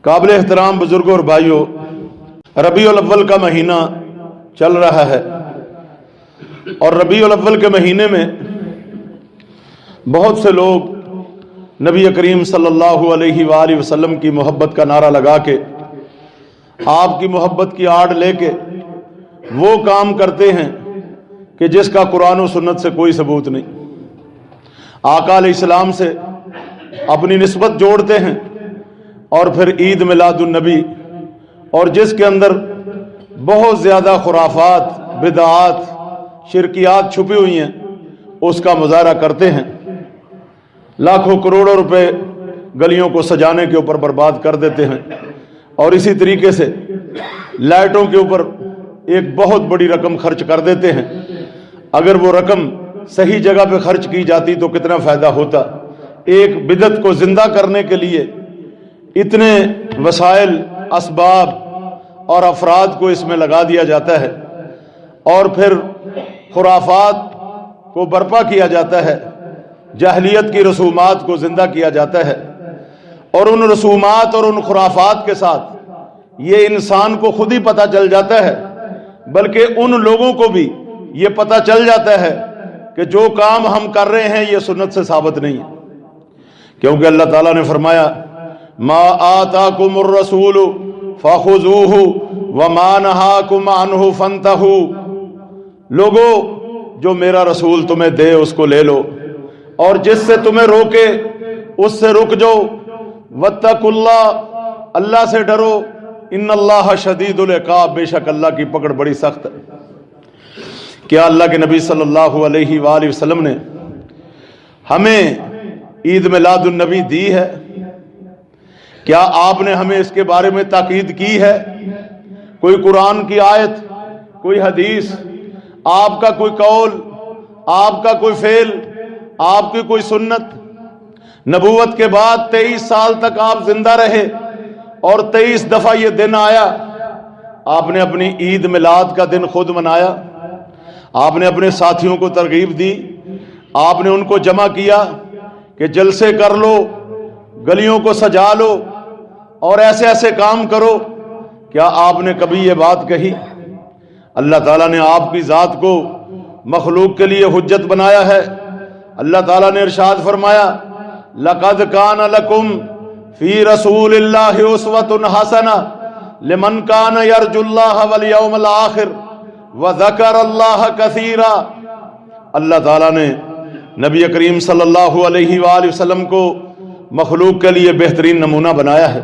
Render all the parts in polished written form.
قابل احترام بزرگوں اور بھائیوں، ربیع الاول کا مہینہ چل رہا ہے اور ربیع الاول کے مہینے میں بہت سے لوگ نبی کریم صلی اللہ علیہ وآلہ وسلم کی محبت کا نعرہ لگا کے، آپ کی محبت کی آڑ لے کے وہ کام کرتے ہیں کہ جس کا قرآن و سنت سے کوئی ثبوت نہیں، آقا علیہ السلام سے اپنی نسبت جوڑتے ہیں اور پھر عید میلاد النبی، اور جس کے اندر بہت زیادہ خرافات، بدعات، شرکیات چھپی ہوئی ہیں، اس کا مظاہرہ کرتے ہیں، لاکھوں کروڑوں روپے گلیوں کو سجانے کے اوپر برباد کر دیتے ہیں، اور اسی طریقے سے لائٹوں کے اوپر ایک بہت بڑی رقم خرچ کر دیتے ہیں۔ اگر وہ رقم صحیح جگہ پہ خرچ کی جاتی تو کتنا فائدہ ہوتا۔ ایک بدعت کو زندہ کرنے کے لیے اتنے وسائل، اسباب اور افراد کو اس میں لگا دیا جاتا ہے، اور پھر خرافات کو برپا کیا جاتا ہے، جاہلیت کی رسومات کو زندہ کیا جاتا ہے، اور ان رسومات اور ان خرافات کے ساتھ یہ انسان کو خود ہی پتہ چل جاتا ہے، بلکہ ان لوگوں کو بھی یہ پتہ چل جاتا ہے کہ جو کام ہم کر رہے ہیں یہ سنت سے ثابت نہیں ہے، کیونکہ اللہ تعالیٰ نے فرمایا ما آتاکم الرسول فخذوہ وما نہاکم عنہ فانتہوا، لوگو جو میرا رسول تمہیں دے اس کو لے لو، اور جس سے تمہیں روکے اس سے رک جاؤ، واتقوا اللہ، اللہ سے ڈرو، ان اللہ شدید العقاب، بے شک اللہ کی پکڑ بڑی سخت ہے۔ کیا اللہ کے نبی صلی اللہ علیہ وآلہ وسلم نے ہمیں عید میلاد النبی دی ہے؟ کیا آپ نے ہمیں اس کے بارے میں تاکید کی ہے؟ کوئی قرآن کی آیت، کوئی حدیث، آپ کا کوئی قول، آپ کا کوئی فعل، آپ کی کوئی سنت؟ نبوت کے بعد 23 سال تک آپ زندہ رہے اور 23 دفعہ یہ دن آیا، آپ نے اپنی عید میلاد کا دن خود منایا، آپ نے اپنے ساتھیوں کو ترغیب دی، آپ نے ان کو جمع کیا کہ جلسے کر لو، گلیوں کو سجا لو اور ایسے ایسے کام کرو۔ کیا آپ نے کبھی یہ بات کہی؟ اللہ تعالیٰ نے آپ کی ذات کو مخلوق کے لیے حجت بنایا ہے۔ اللہ تعالیٰ نے ارشاد فرمایا لَقَدْ كَانَ لَكُمْ فِي رَسُولِ اللَّهِ أُسْوَةٌ حَسَنَةٌ لِمَنْ كَانَ يَرْجُو اللَّهَ وَالْيَوْمَ الْآخِرَ وَذَكَرَ اللَّهَ كَثِيرًا۔ اللہ تعالیٰ نے نبی کریم صلی اللہ علیہ وآلہ وسلم کو مخلوق کے لیے بہترین نمونہ بنایا ہے۔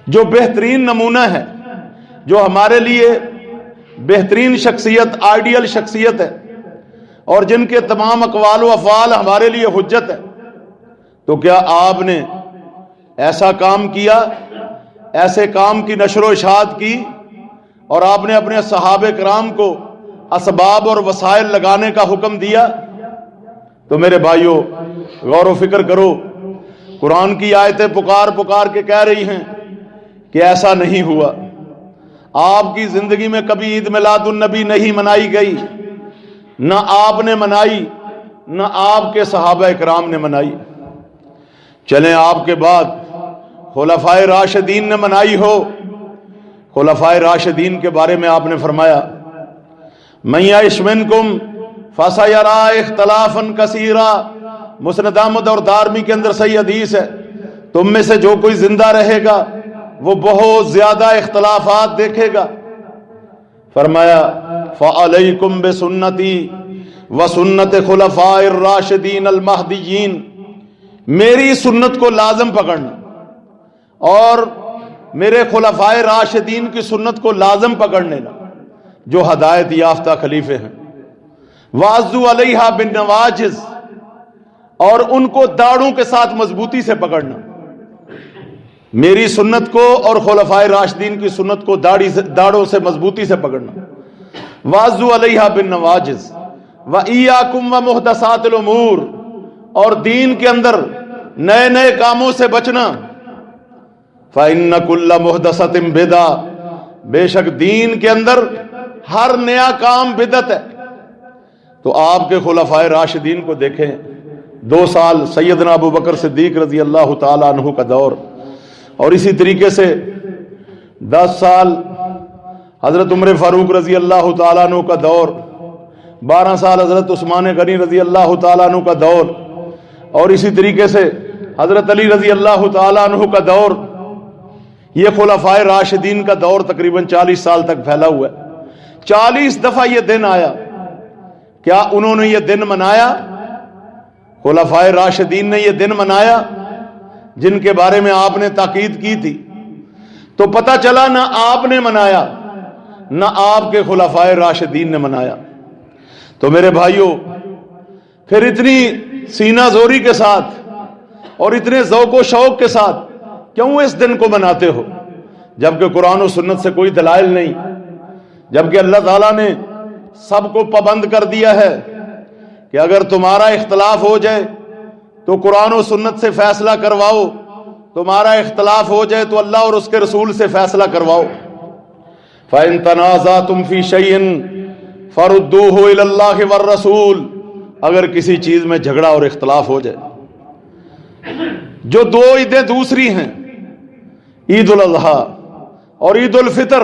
جو بہترین نمونہ ہے، جو ہمارے لیے بہترین شخصیت، آئیڈیل شخصیت ہے، اور جن کے تمام اقوال و افعال ہمارے لیے حجت ہے، تو کیا آپ نے ایسا کام کیا، ایسے کام کی نشر و اشاعت کی، اور آپ نے اپنے صحابہ کرام کو اسباب اور وسائل لگانے کا حکم دیا؟ تو میرے بھائیوں، غور و فکر کرو، قرآن کی آیتیں پکار پکار کے کہہ رہی ہیں کہ ایسا نہیں ہوا۔ آپ کی زندگی میں کبھی عید میلاد النبی نہیں منائی گئی، نہ آپ نے منائی، نہ آپ کے صحابہ کرام نے منائی۔ چلیں آپ کے بعد خلفائے راشدین نے منائی ہو۔ خلفائے راشدین کے بارے میں آپ نے فرمایا مَن یعش منکم فسیری اختلافا کثیرا، مسند احمد اور دارمی کے اندر صحیح حدیث ہے، تم میں سے جو کوئی زندہ رہے گا وہ بہت زیادہ اختلافات دیکھے گا۔ فرمایا فعلیکم بسنتی وسنت خلفاء الراشدین المہدیین، میری سنت کو لازم پکڑنا اور میرے خلفائے راشدین کی سنت کو لازم پکڑ لینا، جو ہدایت یافتہ خلیفے ہیں۔ وعضوا علیہا بالنواجذ، اور ان کو داڑھوں کے ساتھ مضبوطی سے پکڑنا۔ میری سنت کو اور خلفائے راشدین کی سنت کو داڑھوں سے مضبوطی سے پکڑنا۔ وعضوا علیہا بالنواجذ وإیاکم ومحدثات الامور، اور دین کے اندر نئے نئے کاموں سے بچنا۔ فإن کل محدثۃ بدعہ، بے شک دین کے اندر ہر نیا کام بدعت ہے۔ تو آپ کے خلفائے راشدین کو دیکھیں، 2 سال سیدنا ابو بکر صدیق رضی اللہ تعالیٰ عنہ کا دور، اور اسی طریقے سے 10 سال حضرت عمر فاروق رضی اللہ تعالیٰ عنہ کا دور، 12 سال حضرت عثمان غنی رضی اللہ تعالیٰ عنہ کا دور، اور اسی طریقے سے حضرت علی رضی اللہ تعالیٰ عنہ کا دور، یہ خلفائے راشدین کا دور تقریباً 40 سال تک پھیلا ہوا ہے۔ 40 دفعہ یہ دن آیا، کیا انہوں نے یہ دن منایا؟ خلفائے راشدین نے یہ دن منایا جن کے بارے میں آپ نے تاکید کی تھی؟ تو پتہ چلا نہ آپ نے منایا نہ آپ کے خلفائے راشدین نے منایا۔ تو میرے بھائیوں، پھر اتنی سینہ زوری کے ساتھ اور اتنے ذوق و شوق کے ساتھ کیوں اس دن کو مناتے ہو، جبکہ قرآن و سنت سے کوئی دلائل نہیں، جبکہ اللہ تعالیٰ نے سب کو پابند کر دیا ہے کہ اگر تمہارا اختلاف ہو جائے تو قرآن و سنت سے فیصلہ کرواؤ، تمہارا اختلاف ہو جائے تو اللہ اور اس کے رسول سے فیصلہ کرواؤ۔ فَإِن تَنَازَعْتُمْ فِي شَيْءٍ فَرُدُّوهُ إِلَى اللَّهِ وَالرَّسُولِ، اگر کسی چیز میں جھگڑا اور اختلاف ہو جائے، جو 2 عیدیں دوسری ہیں، عید الاضحیٰ اور عید الفطر،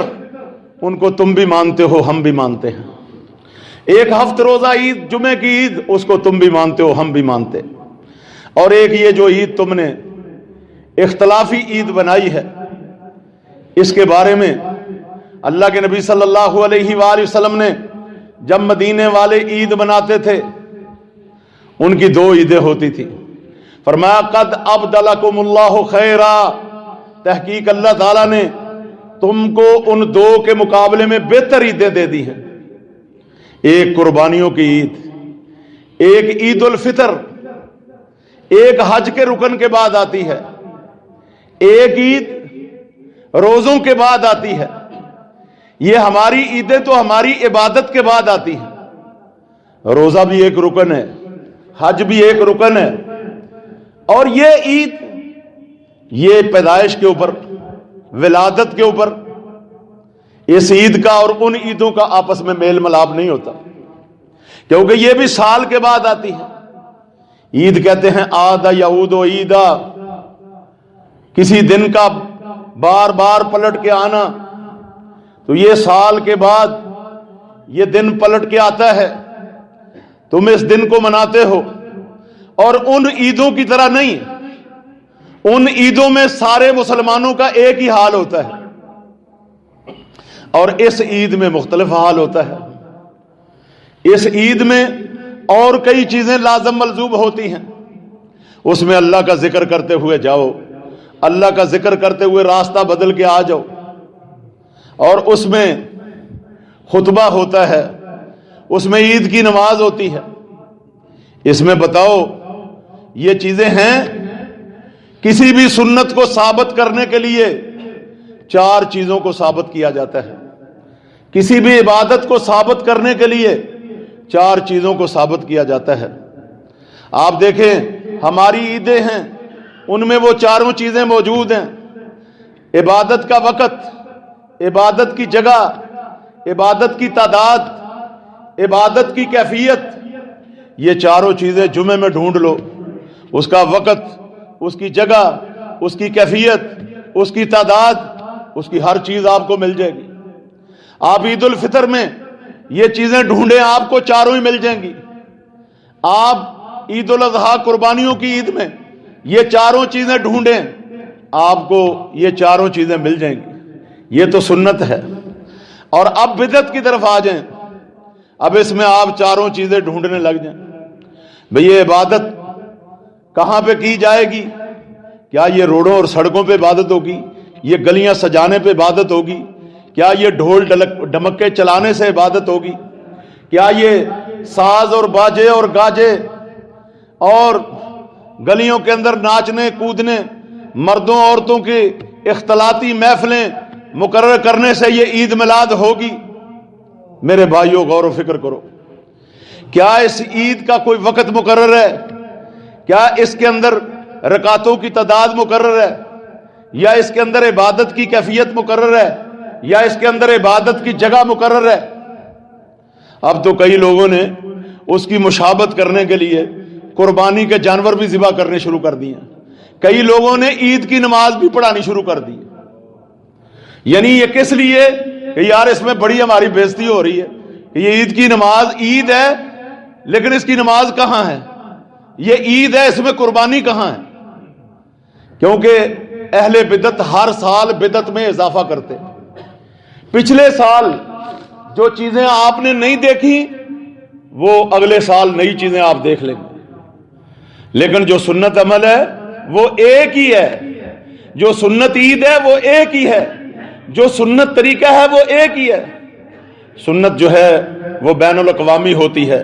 ان کو تم بھی مانتے ہو، ہم بھی مانتے ہیں۔ ایک ہفتہ روزہ عید، جمعے کی عید، اس کو تم بھی مانتے ہو، ہم بھی مانتے ہیں۔ اور ایک یہ جو عید تم نے اختلافی عید بنائی ہے، اس کے بارے میں اللہ کے نبی صلی اللہ علیہ وآلہ وسلم نے جب مدینے والے عید مناتے تھے، ان کی 2 عیدیں ہوتی تھی۔ فرمایا قد ابدلکم اللہ خیرا، تحقیق اللہ تعالیٰ نے تم کو ان 2 کے مقابلے میں بہتر عیدیں دے دی ہیں۔ ایک قربانیوں کی عید، ایک عید الفطر، ایک حج کے رکن کے بعد آتی ہے، ایک عید روزوں کے بعد آتی ہے۔ یہ ہماری عیدیں تو ہماری عبادت کے بعد آتی ہیں۔ روزہ بھی ایک رکن ہے، حج بھی ایک رکن ہے، اور یہ عید، یہ پیدائش کے اوپر، ولادت کے اوپر، اس عید کا اور ان عیدوں کا آپس میں میل ملاپ نہیں ہوتا، کیونکہ یہ بھی سال کے بعد آتی ہے۔ عید کہتے ہیں عاد یعود و عیدا، کسی دن کا بار بار پلٹ کے آنا، تو یہ سال کے بعد یہ دن پلٹ کے آتا ہے، تم اس دن کو مناتے ہو۔ اور ان عیدوں کی طرح نہیں، ان عیدوں میں سارے مسلمانوں کا ایک ہی حال ہوتا ہے، اور اس عید میں مختلف حال ہوتا ہے۔ اس عید میں اور کئی چیزیں لازم ملزوم ہوتی ہیں، اس میں اللہ کا ذکر کرتے ہوئے جاؤ، اللہ کا ذکر کرتے ہوئے راستہ بدل کے آ جاؤ، اور اس میں خطبہ ہوتا ہے، اس میں عید کی نماز ہوتی ہے۔ اس میں بتاؤ یہ چیزیں ہیں، کسی بھی سنت کو ثابت کرنے کے لیے 4 چیزوں کو ثابت کیا جاتا ہے، کسی بھی عبادت کو ثابت کرنے کے لیے 4 چیزوں کو ثابت کیا جاتا ہے۔ آپ دیکھیں ہماری عیدیں ہیں، ان میں وہ 4 چیزیں موجود ہیں، عبادت کا وقت، عبادت کی جگہ، عبادت کی تعداد، عبادت کی کیفیت۔ یہ 4 چیزیں جمعے میں ڈھونڈ لو، اس کا وقت، اس کی جگہ، اس کی کیفیت، اس کی تعداد، اس کی ہر چیز آپ کو مل جائے گی۔ آپ عید الفطر میں یہ چیزیں ڈھونڈیں، آپ کو 4 ہی مل جائیں گی۔ آپ عید الاضحیٰ قربانیوں کی عید میں یہ 4 چیزیں ڈھونڈیں، آپ کو یہ 4 چیزیں مل جائیں گی۔ یہ تو سنت ہے۔ اور اب بدعت کی طرف آ جائیں، اب اس میں آپ 4 چیزیں ڈھونڈنے لگ جائیں۔ بھئی یہ عبادت کہاں پہ کی جائے گی؟ کیا یہ روڈوں اور سڑکوں پہ عبادت ہوگی؟ یہ گلیاں سجانے پہ عبادت ہوگی؟ کیا یہ ڈھول ڈمکے چلانے سے عبادت ہوگی؟ کیا یہ ساز اور باجے اور گاجے اور گلیوں کے اندر ناچنے کودنے، مردوں عورتوں کی اختلاطی محفلیں مقرر کرنے سے یہ عید میلاد ہوگی؟ میرے بھائیوں غور و فکر کرو، کیا اس عید کا کوئی وقت مقرر ہے؟ کیا اس کے اندر رکعتوں کی تعداد مقرر ہے؟ یا اس کے اندر عبادت کی کیفیت مقرر ہے؟ یا اس کے اندر عبادت کی جگہ مقرر ہے؟ اب تو کئی لوگوں نے اس کی مشابہت کرنے کے لیے قربانی کے جانور بھی ذبح کرنے شروع کر دیے ہیں۔ کئی لوگوں نے عید کی نماز بھی پڑھانی شروع کر دی، یعنی یہ کس لیے کہ یار اس میں بڑی ہماری بےزتی ہو رہی ہے کہ یہ عید کی نماز عید ہے لیکن اس کی نماز کہاں ہے، یہ عید ہے اس میں قربانی کہاں ہے؟ کیونکہ اہل بدعت ہر سال بدعت میں اضافہ کرتے، پچھلے سال جو چیزیں آپ نے نہیں دیکھی وہ اگلے سال نئی چیزیں آپ دیکھ لیں گے، لیکن جو سنت عمل ہے وہ ایک ہی ہے، جو سنت عید ہے وہ ایک ہی ہے، جو سنت طریقہ ہے وہ ایک ہی ہے۔ سنت جو ہے وہ بین الاقوامی ہوتی ہے،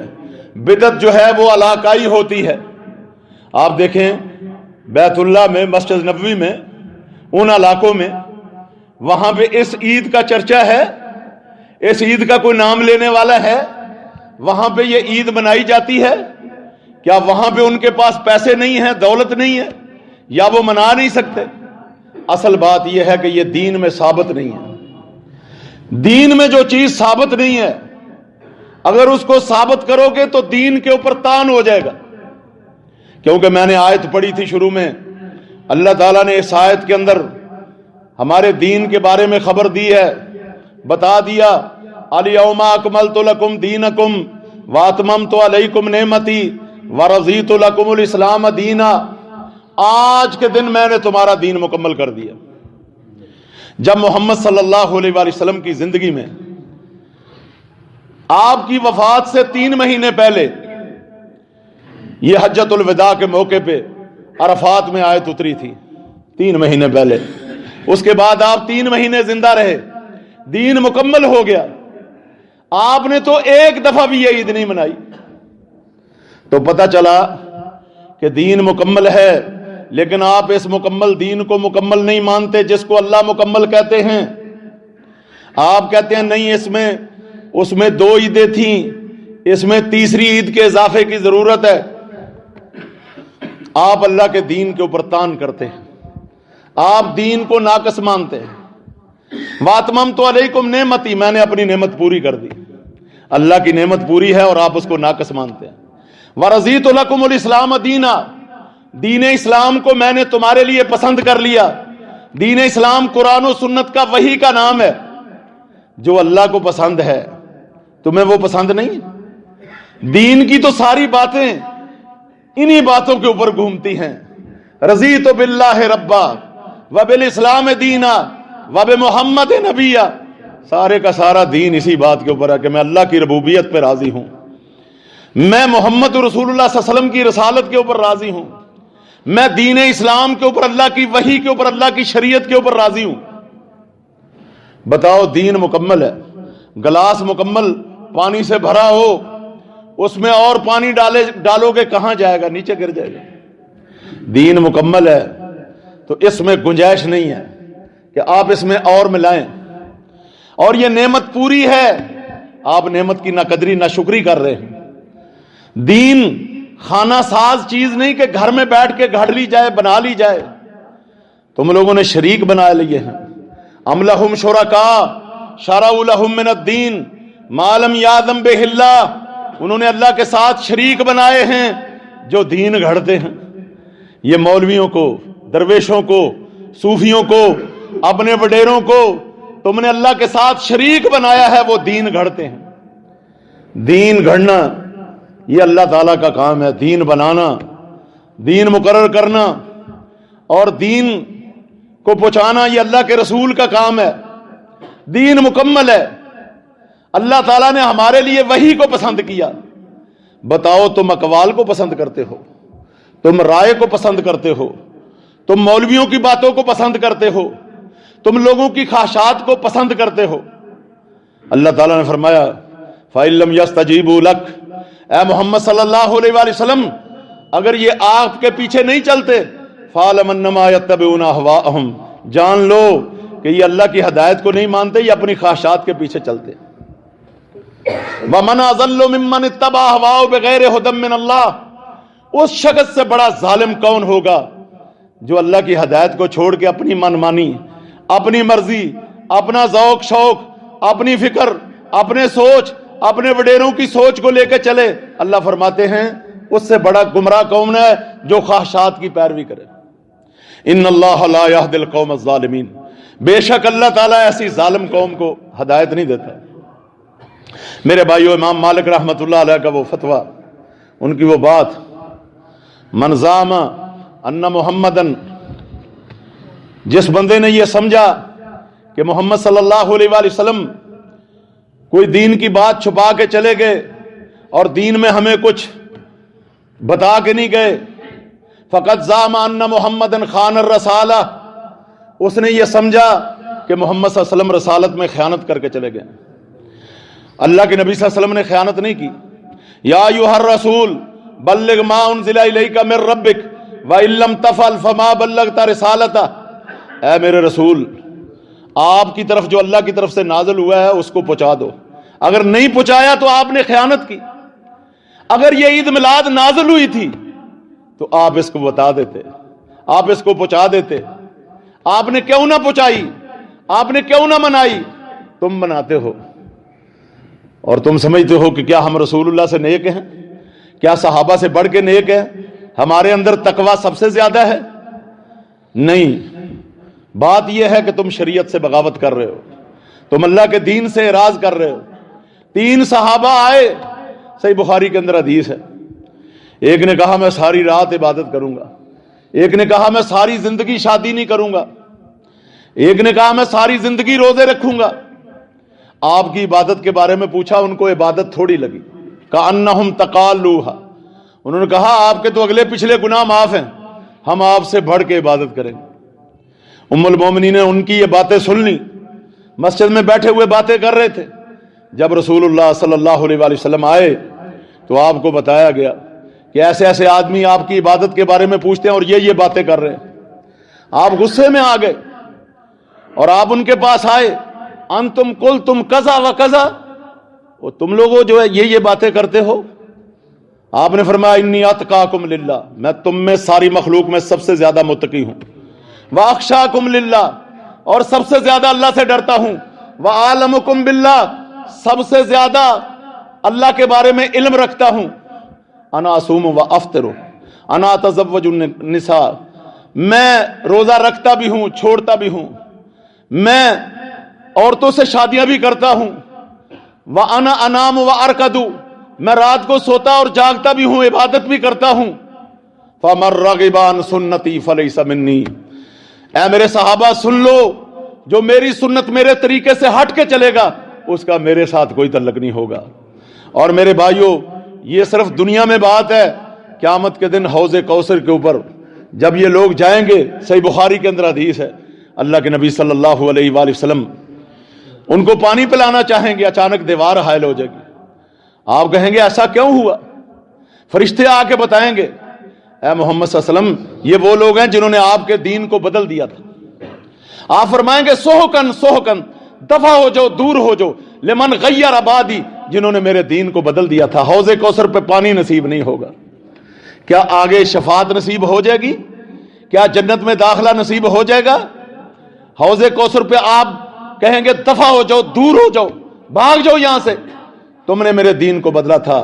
بدعت جو ہے وہ علاقائی ہوتی ہے۔ آپ دیکھیں بیت اللہ میں، مسجد نبوی میں، ان علاقوں میں وہاں پہ اس عید کا چرچا ہے، اس عید کا کوئی نام لینے والا ہے، وہاں پہ یہ عید منائی جاتی ہے، کیا وہاں پہ ان کے پاس پیسے نہیں ہیں، دولت نہیں ہے، یا وہ منا نہیں سکتے؟ اصل بات یہ ہے کہ یہ دین میں ثابت نہیں ہے۔ دین میں جو چیز ثابت نہیں ہے اگر اس کو ثابت کرو گے تو دین کے اوپر تان ہو جائے گا۔ کیونکہ میں نے آیت پڑھی تھی شروع میں، اللہ تعالیٰ نے اس آیت کے اندر ہمارے دین کے بارے میں خبر دی ہے، بتا دیا الیوم اکملت لکم دینکم واتممت علیکم نعمتی ورضیت لکم الاسلام دینا، آج کے دن میں نے تمہارا دین مکمل کر دیا۔ جب محمد صلی اللہ علیہ وآلہ وسلم کی زندگی میں آپ کی وفات سے 3 مہینے پہلے یہ حجۃ الوداع کے موقع پہ عرفات میں آیت اتری تھی، 3 مہینے پہلے، اس کے بعد آپ 3 مہینے زندہ رہے، دین مکمل ہو گیا، آپ نے تو ایک دفعہ بھی یہ عید نہیں منائی، تو پتہ چلا کہ دین مکمل ہے، لیکن آپ اس مکمل دین کو مکمل نہیں مانتے جس کو اللہ مکمل کہتے ہیں۔ آپ کہتے ہیں نہیں اس میں 2 عیدیں تھیں، اس میں تیسری عید کے اضافے کی ضرورت ہے۔ آپ اللہ کے دین کے اوپر تان کرتے ہیں، آپ دین کو ناقص مانتے ہیں۔ واتممت علیکم نعمتی، میں نے اپنی نعمت پوری کر دی، اللہ کی نعمت پوری ہے اور آپ اس کو ناقص مانتے ہیں۔ ورضیت لکم الاسلام دینا، دین اسلام کو میں نے تمہارے لیے پسند کر لیا۔ دین اسلام قرآن و سنت کا وحی کا نام ہے، جو اللہ کو پسند ہے تمہیں وہ پسند نہیں؟ دین کی تو ساری باتیں انہی باتوں کے اوپر گھومتی ہیں، رضیت باللہ ربا وبالاسلام دینا وبمحمد نبیا، سارے کا سارا دین اسی بات کے اوپر ہے کہ میں اللہ کی ربوبیت پہ راضی ہوں، میں محمد رسول اللہ صلی اللہ علیہ وسلم کی رسالت کے اوپر راضی ہوں، میں دین اسلام کے اوپر، اللہ کی وحی کے اوپر، اللہ کی شریعت کے اوپر راضی ہوں۔ بتاؤ دین مکمل ہے، گلاس مکمل پانی سے بھرا ہو، اس میں اور پانی ڈالو گے کہاں جائے گا؟ نیچے گر جائے گا۔ دین مکمل ہے تو اس میں گنجائش نہیں ہے کہ آپ اس میں اور ملائیں، اور یہ نعمت پوری ہے، آپ نعمت کی نہ قدری نہ شکری کر رہے ہیں۔ دین خانہ ساز چیز نہیں کہ گھر میں بیٹھ کے گھڑ لی جائے، بنا لی جائے۔ تم لوگوں نے شریک بنا لیے ہیں۔ ام لہم شرکاء شرعوا لہم من الدین ما لم یأذن بہ اللہ، انہوں نے اللہ کے ساتھ شریک بنائے ہیں جو دین گھڑتے ہیں۔ یہ مولویوں کو، درویشوں کو، صوفیوں کو، اپنے وڈیروں کو تم نے اللہ کے ساتھ شریک بنایا ہے، وہ دین گھڑتے ہیں۔ دین گھڑنا یہ اللہ تعالیٰ کا کام ہے، دین بنانا، دین مقرر کرنا اور دین کو پہنچانا یہ اللہ کے رسول کا کام ہے۔ دین مکمل ہے، اللہ تعالیٰ نے ہمارے لیے وحی کو پسند کیا۔ بتاؤ تم اقوال کو پسند کرتے ہو، تم رائے کو پسند کرتے ہو، تم مولویوں کی باتوں کو پسند کرتے ہو، تم لوگوں کی خواہشات کو پسند کرتے ہو۔ اللہ تعالیٰ نے فرمایا فَإِن لَّمْ يَسْتَجِيبُوا لَكَ، اے محمد صلی اللہ علیہ وآلہ وسلم اگر یہ آپ کے پیچھے نہیں چلتے، فَعْلَمْ أَنَّمَا يَتَّبِعُونَ أَهْوَاءَهُمْ، جان لو کہ یہ اللہ کی ہدایت کو نہیں مانتے، یہ اپنی خواہشات کے پیچھے چلتے۔ وَمَنْ أَضَلُّ مِمَّنِ اتَّبَعَ هَوَاهُ بِغَيْرِ هُدًى مِّنَ اللَّهِ، اس شخص سے بڑا ظالم کون ہوگا جو اللہ کی ہدایت کو چھوڑ کے اپنی من مانی، اپنی مرضی، اپنا ذوق شوق، اپنی فکر، اپنے سوچ، اپنے وڈیروں کی سوچ کو لے کے چلے۔ اللہ فرماتے ہیں اس سے بڑا گمراہ کون ہے جو خواہشات کی پیروی کرے۔ ان اللہ لا یہدی القوم الظالمین، بے شک اللہ تعالیٰ ایسی ظالم قوم کو ہدایت نہیں دیتا۔ میرے بھائیو، امام مالک رحمۃ اللہ علیہ کا وہ فتویٰ، ان کی وہ بات، من زعم ان محمدن، جس بندے نے یہ سمجھا کہ محمد صلی اللہ علیہ وآلہ وسلم کوئی دین کی بات چھپا کے چلے گئے اور دین میں ہمیں کچھ بتا کے نہیں گئے، فقط زعم ان محمدن خان الرسالہ، اس نے یہ سمجھا کہ محمد صلی اللہ علیہ وسلم رسالت میں خیانت کر کے چلے گئے۔ اللہ کے نبی صلی اللہ علیہ وسلم نے خیانت نہیں کی۔ یا ایھا الرسول بلغ ما انزل الیک من ربک وان لم تفعل فما بلغت رسالتہ، اے میرے رسول، آپ کی طرف جو اللہ کی طرف سے نازل ہوا ہے اس کو پہنچا دو، اگر نہیں پہنچایا تو آپ نے خیانت کی۔ اگر یہ عید میلاد نازل ہوئی تھی تو آپ اس کو بتا دیتے، آپ اس کو پہنچا دیتے، آپ نے کیوں نہ پہنچائی، آپ نے کیوں نہ منائی؟ تم مناتے ہو اور تم سمجھتے ہو کہ کیا ہم رسول اللہ سے نیک ہیں؟ کیا صحابہ سے بڑھ کے نیک ہیں؟ ہمارے اندر تقویٰ سب سے زیادہ ہے؟ نہیں، بات یہ ہے کہ تم شریعت سے بغاوت کر رہے ہو، تم اللہ کے دین سے اعراض کر رہے ہو۔ 3 صحابہ آئے، صحیح بخاری کے اندر حدیث ہے، ایک نے کہا میں ساری رات عبادت کروں گا، ایک نے کہا میں ساری زندگی شادی نہیں کروں گا، ایک نے کہا میں ساری زندگی روزے رکھوں گا۔ آپ کی عبادت کے بارے میں پوچھا، ان کو عبادت تھوڑی لگی، کأنہم تقالوہا، انہوں نے کہا آپ کے تو اگلے پچھلے گناہ معاف ہیں، ہم آپ سے بڑھ کے عبادت کریں گے۔ ام المومنین نے ان کی یہ باتیں سن لی، مسجد میں بیٹھے ہوئے باتیں کر رہے تھے۔ جب رسول اللہ صلی اللہ علیہ وآلہ وسلم آئے تو آپ کو بتایا گیا کہ ایسے ایسے آدمی آپ کی عبادت کے بارے میں پوچھتے ہیں اور یہ باتیں کر رہے ہیں۔ آپ غصے میں آ گئے اور آپ ان کے پاس آئے، انتم قلتم کذا و کذا، وہ تم لوگوں جو ہے یہ باتیں کرتے ہو۔ آپ نے فرمایا انی اتقاکم للہ، میں تم میں ساری مخلوق میں سب سے زیادہ متقی ہوں، واخشاکم للہ، اور سب سے زیادہ اللہ سے ڈرتا ہوں، وعالمکم باللہ، سب سے زیادہ اللہ کے بارے میں علم رکھتا ہوں، انا اصوم و افطر، انا اتزوج النساء، میں روزہ رکھتا بھی ہوں چھوڑتا بھی ہوں، میں عورتوں سے شادیاں بھی کرتا ہوں، وانا انام و ارقد، میں رات کو سوتا اور جاگتا بھی ہوں، عبادت بھی کرتا ہوں، فمن رغب عن سنتی فلیس منی، اے میرے صحابہ سن لو، جو میری سنت میرے طریقے سے ہٹ کے چلے گا اس کا میرے ساتھ کوئی تعلق نہیں ہوگا۔ اور میرے بھائیوں، یہ صرف دنیا میں بات ہے، قیامت کے دن حوض کوثر کے اوپر جب یہ لوگ جائیں گے، صحیح بخاری کے اندر حدیث ہے، اللہ کے نبی صلی اللہ علیہ وآلہ وسلم ان کو پانی پلانا چاہیں گے، اچانک دیوار حائل ہو جائے گی۔ آپ کہیں گے ایسا کیوں ہوا؟ فرشتے آ کے بتائیں گے اے محمد صلی اللہ علیہ وسلم، یہ وہ لوگ ہیں جنہوں نے آپ کے دین کو بدل دیا تھا۔ آپ فرمائیں گے سوہکن سوہکن، دفع ہو جاؤ، دور ہو جاؤ، لمن غیر عبادی، جنہوں نے میرے دین کو بدل دیا تھا۔ حوض کوثر پہ پانی نصیب نہیں ہوگا، کیا آگے شفاعت نصیب ہو جائے گی؟ کیا جنت میں داخلہ نصیب ہو جائے گا؟ حوض کوثر پہ آپ کہیں گے دفع ہو جاؤ، دور ہو جاؤ، بھاگ جاؤ یہاں سے، تم نے میرے دین کو بدلا تھا۔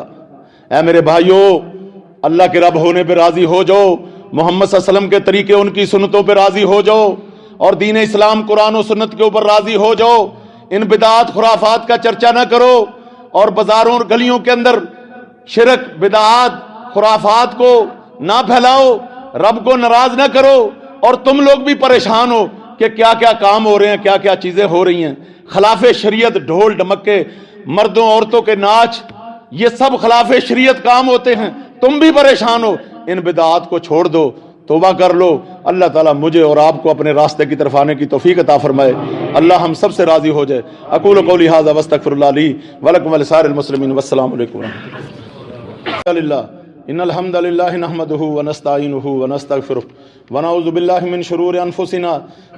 اے میرے بھائیوں، اللہ کے رب ہونے پہ راضی ہو جاؤ، محمد صلی اللہ علیہ وسلم کے طریقے ان کی سنتوں پہ راضی ہو جاؤ، اور دین اسلام قرآن و سنت کے اوپر راضی ہو جاؤ۔ ان بدعات خرافات کا چرچا نہ کرو، اور بازاروں اور گلیوں کے اندر شرک بدعات خرافات کو نہ پھیلاؤ، رب کو ناراض نہ کرو، اور تم لوگ بھی پریشان ہو کہ کیا کیا کام ہو رہے ہیں، کیا کیا چیزیں ہو رہی ہیں، خلاف شریعت، ڈھول ڈمکے، مردوں عورتوں کے ناچ، یہ سب خلاف شریعت کام ہوتے ہیں، تم بھی پریشان ہو۔ ان بدعات کو چھوڑ دو، توبہ کر لو، اللہ تعالیٰ مجھے اور آپ کو اپنے راستے کی طرف آنے کی توفیق عطا فرمائے، اللہ ہم سب سے راضی ہو جائے۔ اقول قولی ھذا واستغفر اللہ لی ولکم ولسائر المسلمین، والسلام علیکم ورحمۃ اللہ۔ ان الحمد للہ نحمده ونستعینه ونستغفره ونعوذ باللہ من شرور انفسنا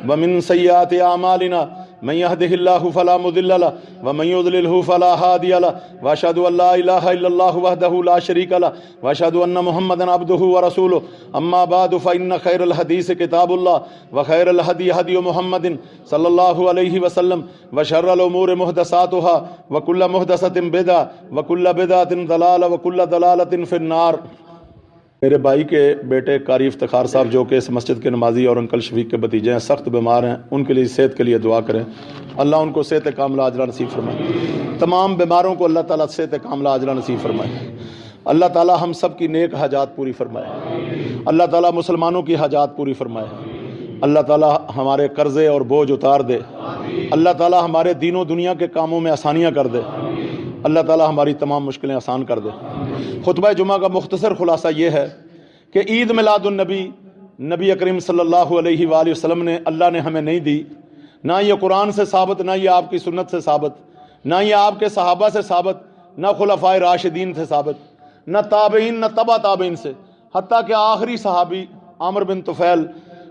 ومن سیئات اعمالنا، من يهده الله فلا مضل له ومن يضلل فلا هادي له، واشهد ان لا اله الا الله وحده لا شريك له، واشهد ان محمدا عبده ورسوله، اما بعد فان خير الحديث كتاب الله وخير الهدي هدي محمد صلى الله عليه وسلم، وشر الامور محدثاتها وكل محدثة بدعة وكل بدعة ضلالة وكل ضلالة في النار۔ میرے بھائی کے بیٹے قاری افتخار صاحب جو کہ اس مسجد کے نمازی اور انکل شفیق کے بھتیجے ہیں، سخت بیمار ہیں، ان کے لیے صحت کے لیے دعا کریں، اللہ ان کو صحت کاملہ عاجلہ نصیب فرمائے۔ تمام بیماروں کو اللہ تعالیٰ صحت کاملہ عاجلہ نصیب فرمائے۔ اللہ تعالیٰ ہم سب کی نیک حاجات پوری فرمائے۔ اللہ تعالیٰ مسلمانوں کی حاجات پوری فرمائے۔ اللہ تعالیٰ ہمارے قرضے اور بوجھ اتار دے۔ اللہ تعالیٰ ہمارے دین و دنیا کے کاموں میں آسانیاں کر دے۔ اللہ تعالیٰ ہماری تمام مشکلیں آسان کر دے۔ خطبہ جمعہ کا مختصر خلاصہ یہ ہے کہ عید میلاد النبی نبی اکرم صلی اللہ علیہ وآلہ وسلم نے، اللہ نے ہمیں نہیں دی، نہ یہ قرآن سے ثابت، نہ یہ آپ کی سنت سے ثابت، نہ یہ آپ کے صحابہ سے ثابت، نہ خلفائے راشدین سے ثابت، نہ تابعین، نہ تبع تابعین سے، حتیٰ کہ آخری صحابی عامر بن طفیل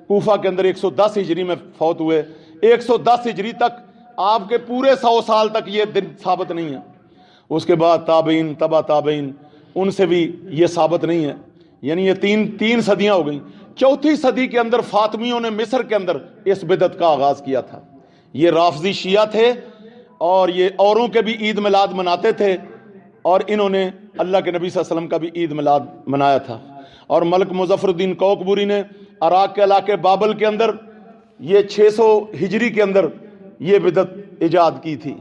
کوفہ کے اندر 110 ہجری میں فوت ہوئے، 110 ہجری تک آپ کے پورے 100 سال تک یہ دن ثابت نہیں ہے۔ اس کے بعد تابعین، تبع تابعین، ان سے بھی یہ ثابت نہیں ہے، یعنی یہ تین صدیاں ہو گئیں۔ چوتھی صدی کے اندر فاطمیوں نے مصر کے اندر اس بدعت کا آغاز کیا تھا۔ یہ رافضی شیعہ تھے اور یہ اوروں کے بھی عید میلاد مناتے تھے، اور انہوں نے اللہ کے نبی صلی اللہ علیہ وسلم کا بھی عید میلاد منایا تھا۔ اور ملک مظفر الدین کوکبوری نے عراق کے علاقے بابل کے اندر یہ 600 ہجری کے اندر یہ بدعت ایجاد کی تھی،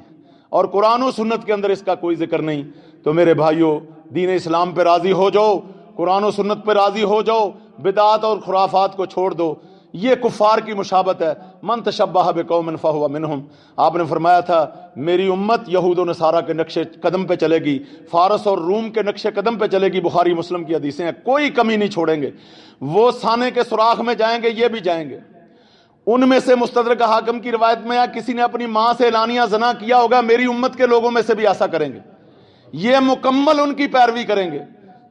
اور قرآن و سنت کے اندر اس کا کوئی ذکر نہیں۔ تو میرے بھائیوں، دین اسلام پہ راضی ہو جاؤ، قرآن و سنت پہ راضی ہو جاؤ، بدعات اور خرافات کو چھوڑ دو۔ یہ کفار کی مشابہت ہے، من تشبہ بقوم فہو منہم۔ آپ نے فرمایا تھا میری امت یہود و نصارہ کے نقش قدم پہ چلے گی، فارس اور روم کے نقش قدم پہ چلے گی۔ بخاری مسلم کی حدیثیں ہیں، کوئی کمی نہیں چھوڑیں گے۔ وہ سانے کے سوراخ میں جائیں گے، یہ بھی جائیں گے۔ ان میں سے مستدرک حاکم کی روایت میں ہے کسی نے اپنی ماں سے اعلانیہ زنا کیا ہوگا، میری امت کے لوگوں میں سے بھی ایسا کریں گے، یہ مکمل ان کی پیروی کریں گے۔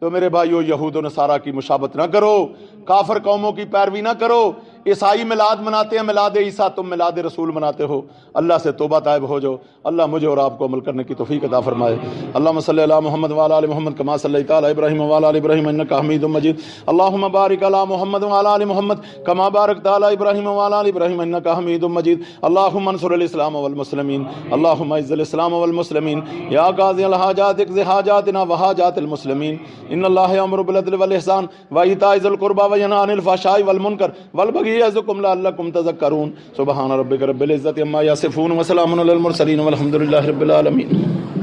تو میرے بھائیو، یہود و نصارہ کی مشابہت نہ کرو، کافر قوموں کی پیروی نہ کرو۔ عیسائی میلاد مناتے ہیں، میلاد عیسیٰ، تم میلاد رسول مناتے ہو۔ اللہ سے توبہ طائب ہو جاؤ، اللہ مجھے اور آپ کو عمل کرنے کی توفیق عطا فرمائے۔ اللہم صلی علی محمد وعلی آل محمد کما صلیت علی ابراہیم وعلی آل ابراہیم انک حمید مجید۔ اللہم بارک علی محمد وعلی آل محمد کما بارکت علی ابراہیم وعلی آل ابراہیم انک حمید مجید۔ اللہم انصر الاسلام والمسلمین، اللہم اعز الاسلام والمسلمین، یا قاضی الحاجات اقض حاجاتنا وحاجات المسلمین۔ ان اللہ یأمر بالعدل والإحسان وإیتاء ذی القربى وینہی عن الفحشاء والمنکر والبغی یعظکم لعلکم تذکرون۔ سبحان ربک رب العزۃ عما یصفون وسلام علی المرسلین والحمد للہ رب العالمین۔